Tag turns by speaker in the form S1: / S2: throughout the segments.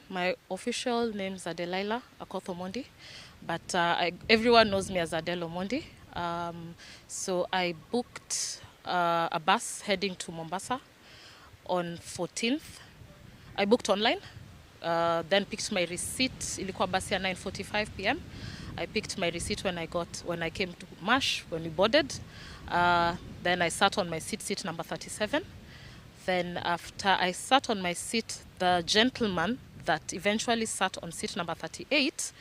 S1: My official name is Adelaila Akoth Omondi, but everyone knows me as Adele Omondi. So I booked a bus heading to Mombasa on 14th. I booked online, then picked my receipt. Ilikuwa basi ya 9:45 p.m. I picked my receipt when I came to Mash, when we boarded. Then I sat on my seat number 37. Then after I sat on my seat, the gentleman that eventually sat on seat number 38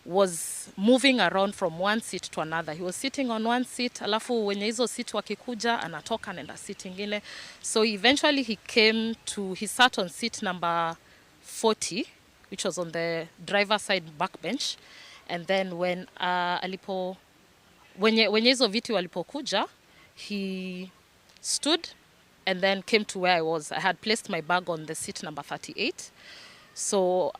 S1: was moving around from one seat to another. He was sitting on one seat, alafu wenye hizo seat wakikuja, anatoka anaenda seat ingine. So eventually he sat on seat number 40, which was on the driver side back bench. And then when wenye hizo viti walipokuja, he stood and then came to where I was. I had placed my bag on the seat number 38. So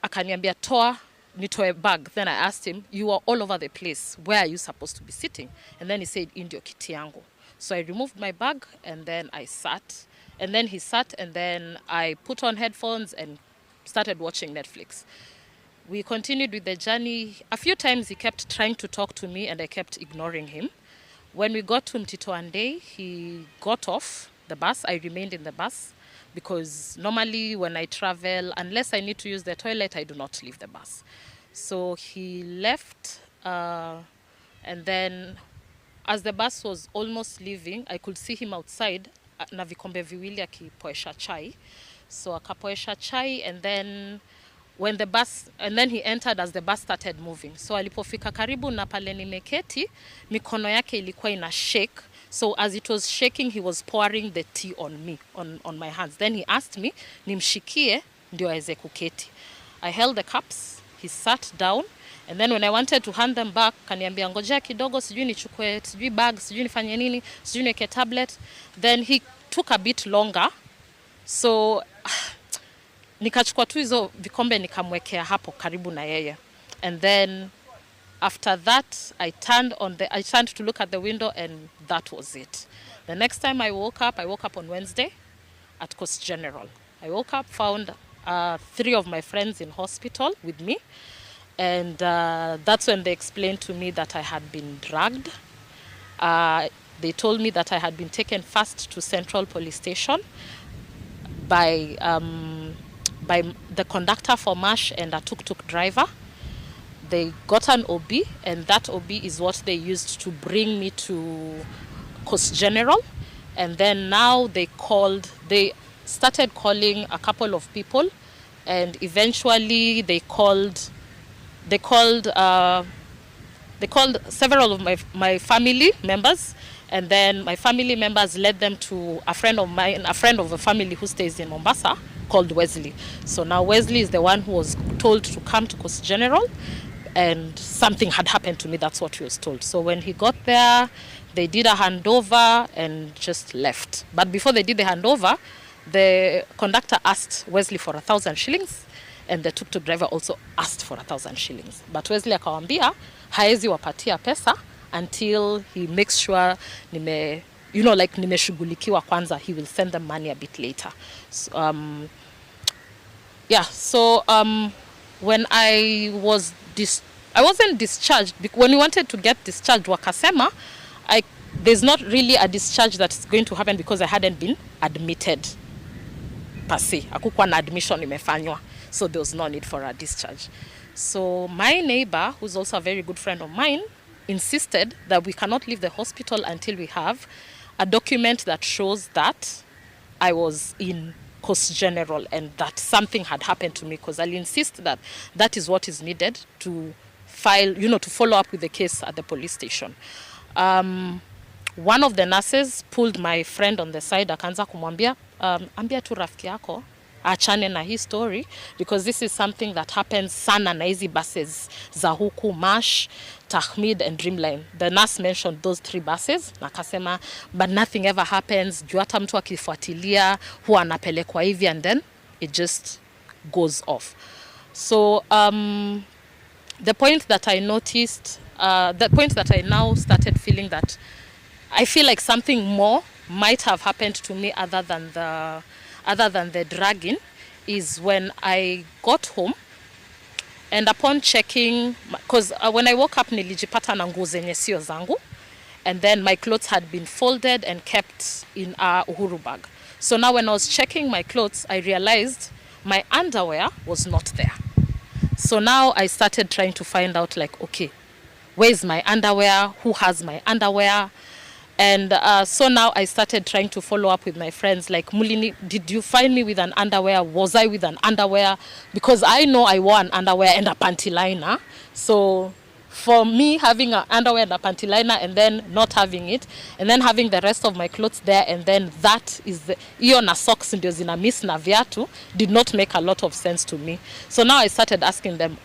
S1: akaniambia toa nitoe bag. Then I asked him, you are all over the place. Where are you supposed to be sitting? And then he said, indio kiti yangu. So I removed my bag and then I sat. And then he sat and then I put on headphones and started watching Netflix. We continued with the journey. A few times he kept trying to talk to me and I kept ignoring him. When we got to Mtitoande, he got off the bus. I remained in the bus because normally when I travel, unless I need to use the toilet, I do not leave the bus. So he left, and then as the bus was almost leaving, I could see him outside na vikombe viwili akipoesha chai. So akapoesha chai, and then he entered as the bus started moving. So alipofika karibu na pale nimeketi, mikono yake ilikuwa ina shake. So as it was shaking, he was pouring the tea on me, on my hands. Then he asked me, nimshikie ndio aweze kuketi. I held the cups, he sat down, and then when I wanted to hand them back, kaniambia ngojea kidogo, sijui nichukue, sijui bag, sijui nifanye nini, sijui niweke tablet. Then he took a bit longer. So nikachukua tu hizo vikombe nikamwekea hapo karibu na yeye. And then after that I turned to look at the window and that was it. The next time I woke up on Wednesday at Coast General. I woke up, found 3 of my friends in hospital with me, and that's when they explained to me that I had been drugged. They told me that I had been taken first to Central Police Station by the conductor for Mash and a tuk-tuk driver. They got an OB, and that OB is what they used to bring me to Coast General. And then now they started calling a couple of people, and eventually they called several of my family members. And then my family members led them to a friend of mine, a friend of a family who stays in Mombasa, called Wesley. So now Wesley is the one who was told to come to Coast General, and something had happened to me. That's what he was told. So when he got there, they did a handover and just left. But before they did the handover, the conductor asked Wesley for 1,000 shillings, and the tuk-tuk driver also asked for 1,000 shillings. But Wesley akawambia haezi wapatia pesa until he makes sure nimeshughulikiwa kwanza. He will send them money a bit later. So, when I wasn't discharged. When we wanted to get discharged, wakasema there's not really a discharge that's going to happen because I hadn't been admitted per se. Hakukuwa na admission imefanywa, so there was no need for a discharge. So my neighbor, who's also a very good friend of mine, insisted that we cannot leave the hospital until we have a document that shows that I was in Coast General and that something had happened to me, because I'll insist that that is what is needed to file, to follow up with the case at the police station. One of the nurses pulled my friend on the side, akaanza kumwambia, ambia tu rafiki yako achane na hii story, because this is something that happens sana na hizi buses za huku Mash, Tahmid and Dreamline. The nurse mentioned those 3 buses na akasema, but nothing ever happens, juu hata mtu akifuatilia huwa anapelekwa hivi, and then it just goes off. So the point that I noticed, the point that I now started feeling that I feel like something more might have happened to me other than the dragging is when I got home and upon checking, because when I woke up nilijipata na nguo zenye sio zangu, and then my clothes had been folded and kept in a Uhuru bag. So now when I was checking my clothes, I realized my underwear was not there. So now I started trying to find out, like, okay, where's my underwear? Who has my underwear? And so now I started trying to follow up with my friends, like, Mulini, did you find me with an underwear? Was I with an underwear? Because I know I wore an underwear and a panty liner. So for me, having an underwear and a panty liner and then not having it, and then having the rest of my clothes there, and then that is the iyo na socks ndio zina miss na viatu, did not make a lot of sense to me. So now I started asking them,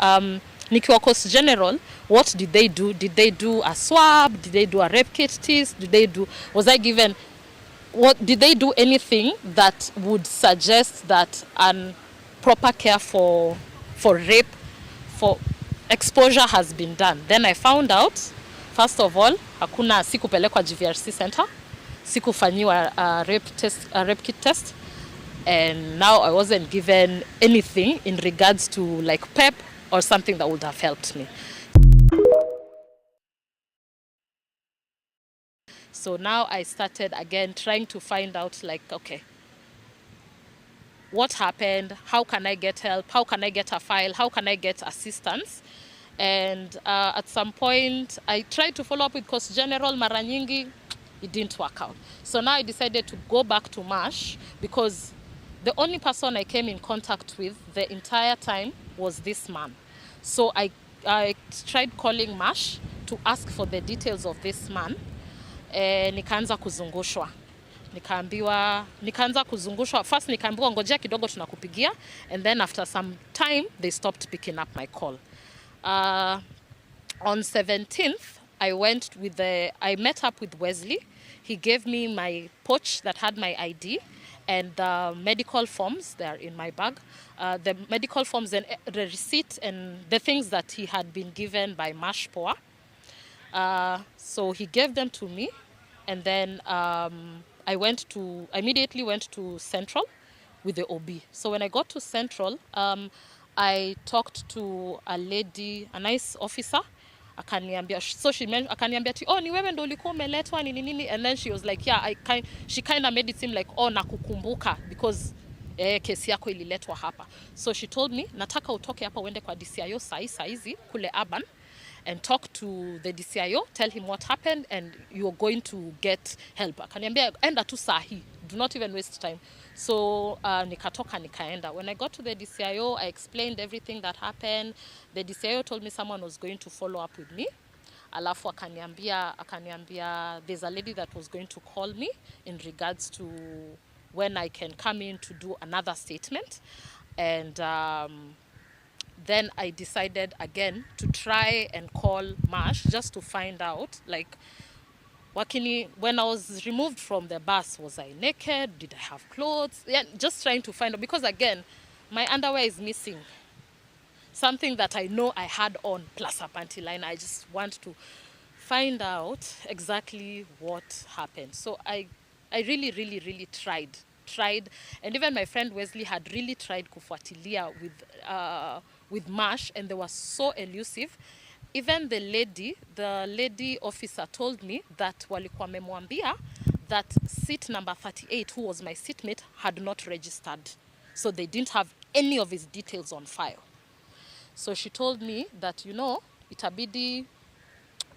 S1: nikiwa Coast General, what did they do? Did they do a swab? Did they do a rape kit test? Was I given, did they do anything that would suggest that proper care for rape, for exposure has been done? Then I found out, first of all, hakuna sikupelekwa GVRC center, sikufanyiwa a rape kit test, and now I wasn't given anything in regards to like PEP or something that would have helped me. So now I started again trying to find out, like, okay, what happened? How can I get help? How can I get a file? How can I get assistance? And at some point, I tried to follow up with Coast General mara nyingi, it didn't work out. So now I decided to go back to MASH, because the only person I came in contact with the entire time was this man. So I tried calling MASH to ask for the details of this man. Nikaanza kuzungushwa. Nikaanza kuzungushwa. First nikaambiwa ngojea kidogo tunakupigia, and then after some time they stopped picking up my call. On 17th, I met up with Wesley. He gave me my pouch that had my ID and the medical forms. They are in my bag. The medical forms and the receipt and the things that he had been given by MASH Poa. So he gave them to me, and then I immediately went to Central with the OB. So when I got to Central, I talked to a lady, a nice officer. Akaniambia, oh, ni wewe ndo ulikuwa umeletwa nini nini, and then she was like, yeah, she kind of made it seem like, oh, nakukumbuka because kesi yako ililetwa hapa. So she told me, nataka utoke hapa uende kwa DCIO saizi kule Urban and talk to the DCIO, tell him what happened and you're going to get help. Akaniambia, enda tu sahi, do not even waste time. So nikatoka nikaenda. When I got to the DCIO, I explained everything that happened. The DCIO told me someone was going to follow up with me. Alafu akaniambia there's a lady that was going to call me in regards to when I can come in to do another statement. And then I decided again to try and call MASH just to find out, like, when I was removed from the bus, was I naked? Did I have clothes? Yeah, just trying to find out, because again, my underwear is missing. Something that I know I had on plus a panty line. I just want to find out exactly what happened. So I really tried, and even my friend Wesley had really tried kufuatilia with MASH, and they were so elusive. Even the lady officer told me that walikuwa wamemwambia that seat number 38, who was my seatmate, had not registered. So they didn't have any of his details on file. So she told me that, itabidi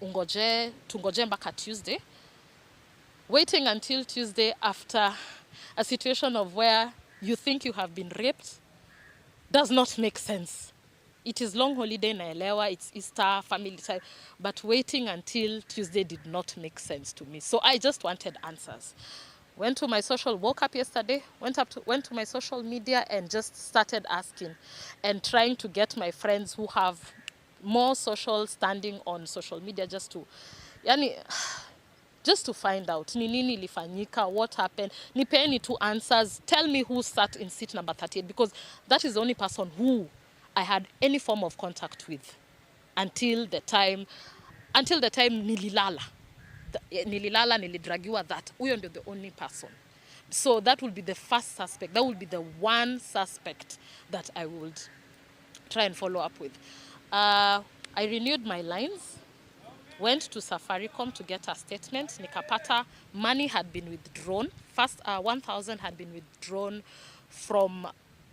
S1: tungoje mpaka Tuesday. Waiting until Tuesday after a situation of where you think you have been raped does not make sense. It is long holiday naelewa, it's Easter, family time, but waiting until Tuesday did not make sense to me. So I just wanted answers. Woke up yesterday, went to my social media and just started asking and trying to get my friends who have more social standing on social media just to find out ni nini ilifanyika, what happened, nipeeni two answers, tell me who sat in seat number 38, because that is the only person who I had any form of contact with until the time nilidragiwa, that huyo ndio the only person. So that will be the first suspect. That will be the one suspect that I would try and follow up with. I renewed my lines, went to Safaricom to get a statement. Nikapata money had been withdrawn. First, 1,000 had been withdrawn from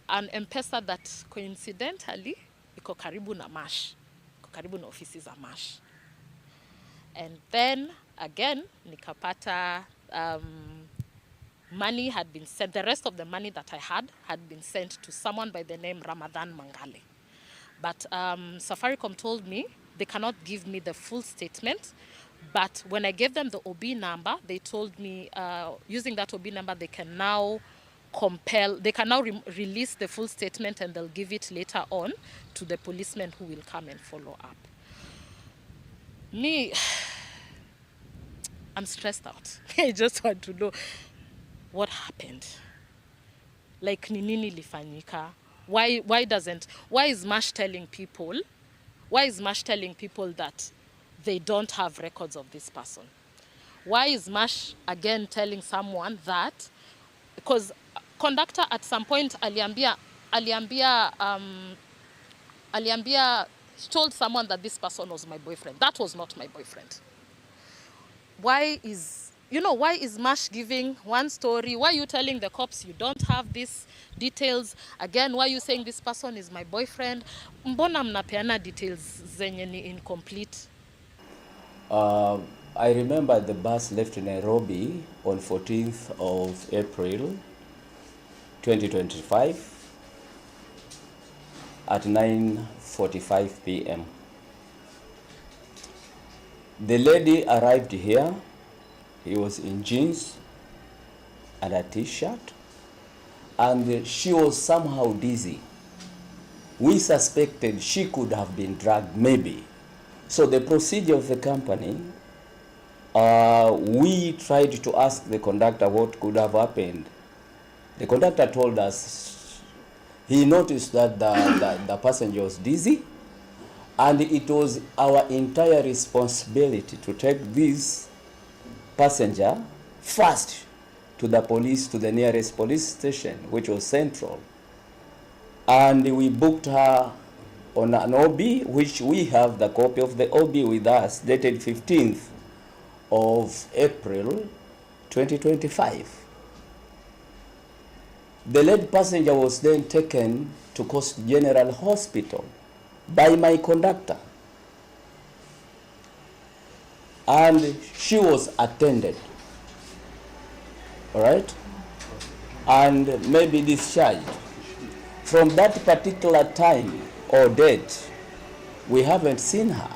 S1: an M-Pesa that coincidentally iko karibu na MASH, iko karibu na ofisi za MASH. And then again, nikapata money had been sent. The rest of the money that I had been sent to someone by the name Ramadan Mangale. But Safaricom told me they cannot give me the full statement. But when I gave them the OB number, they told me using that OB number, they can now release the full statement, and they'll give it later on to the policemen who will come and follow up. Me, I'm stressed out. I just want to know what happened. Like, ni nini lifanyika? Why is MASH telling people that they don't have records of this person? Why is MASH again telling someone that, because conductor at some point aliambia he told someone that this person was my boyfriend. That was not my boyfriend. Why is MASH giving one story? Why are you telling the cops you don't have these details? Again, why are you saying this person is my boyfriend? Mbona mnapeana details zenye ni incomplete?
S2: I remember the bus left Nairobi on 14th of April 2025 at 9:45 p.m. The lady arrived here. He was in jeans and a t-shirt, and she was somehow dizzy. We suspected she could have been drugged, maybe. So the procedure of the company, we tried to ask the conductor what could have happened. The conductor told us he noticed that the passenger was dizzy, and it was our entire responsibility to take this passenger first to the nearest police station, which was Central. And we booked her on an OB, which we have the copy of the OB with us, dated 15th of April 2025. The lead passenger was then taken to Coast General Hospital by my conductor, and she was attended, all right, and maybe discharged. From that particular time or date, we haven't seen her.